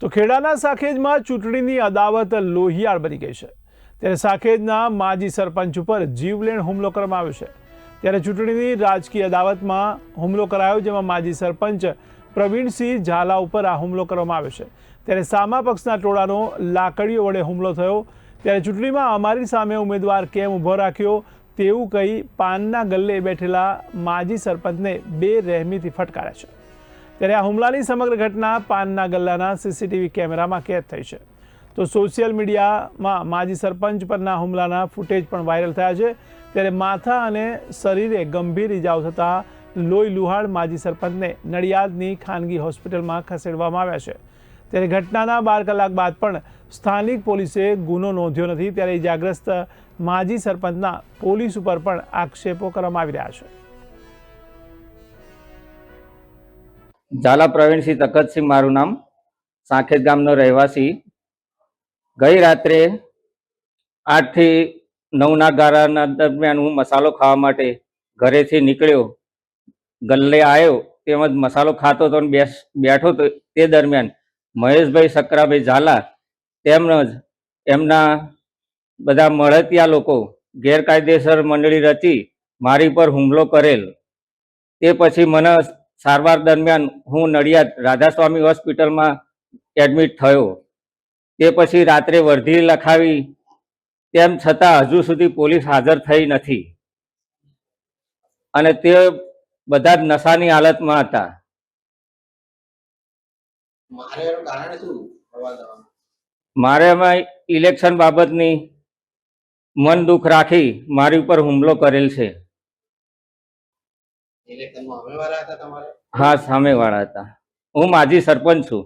તો ખેડાના સાખેજમાં ચૂંટણીની અદાવત લોહિયાળ બની ગઈ છે। ત્યારે સાખેજના માજી સરપંચ ઉપર જીવલેણ હુમલો કરવામાં આવ્યો છે। ત્યારે ચૂંટણીની રાજકીય અદાવતમાં હુમલો કરાયો, જેમાં માજી સરપંચ પ્રવીણસિંહ ઝાલા ઉપર આ હુમલો કરવામાં આવ્યો છે। ત્યારે સામા પક્ષના ટોળાનો લાકડીઓ વડે હુમલો થયો। ત્યારે ચૂંટણીમાં અમારી સામે ઉમેદવાર કેમ ઊભો રાખ્યો તેવું કહી પાનના ગલ્લે બેઠેલા માજી સરપંચને બેરહેમીથી ફટકાર્યા છે। ત્યારે આ હુમલાની સમગ્ર ઘટના પાનના ગલ્લાના સીસીટીવી કેમેરામાં કેદ થઈ છે। તો સોશિયલ મીડિયામાં માજી સરપંચ પરના હુમલાના ફૂટેજ પણ વાયરલ થયા છે। ત્યારે માથા અને શરીરે ગંભીર ઇજાઓ થતાં લોહી લુહાણ માજી સરપંચને નડિયાદની ખાનગી હોસ્પિટલમાં ખસેડવામાં આવ્યા છે। ત્યારે ઘટનાના 12 કલાક બાદ પણ સ્થાનિક પોલીસે ગુનો નોંધ્યો નથી। ત્યારે ઇજાગ્રસ્ત માજી સરપંચના પોલીસ ઉપર પણ આક્ષેપો કરવામાં આવી રહ્યા છે। ઝાલા પ્રવીણસિંહ તખતસિંહ મારું નામ, સાંખેજ ગામનો રહેવાસી। ગઈ રાત્રે 8 થી 9 ગાળાના દરમિયાન હું મસાલો ખાવા માટે ઘરેથી નીકળ્યો, ગલ્લે આવ્યો, તેમજ મસાલો ખાતો હતો અને બેઠો તો તે દરમિયાન મહેશભાઈ સકરાભાઈ ઝાલા તેમજ એમના બધા મળતિયા લોકો ગેરકાયદેસર મંડળી રચી મારી પર હુમલો કરેલ। તે પછી મને સારવાર દરમિયાન હું નડિયાદ રાધાસ્વામી હોસ્પિટલમાં એડમિટ થયો। તે પછી રાત્રે વર્ધી લખાવી, તેમ છતાં હજુ સુધી પોલીસ હાજર થઈ નથી અને તે બધા જ નશાની હાલતમાં હતા। મારે એમાં ઇલેક્શન બાબતની મન દુઃખ રાખી મારી ઉપર હુમલો કરેલ છે। હા, સામેવાળા હતા। હું માજી સરપંચ છું।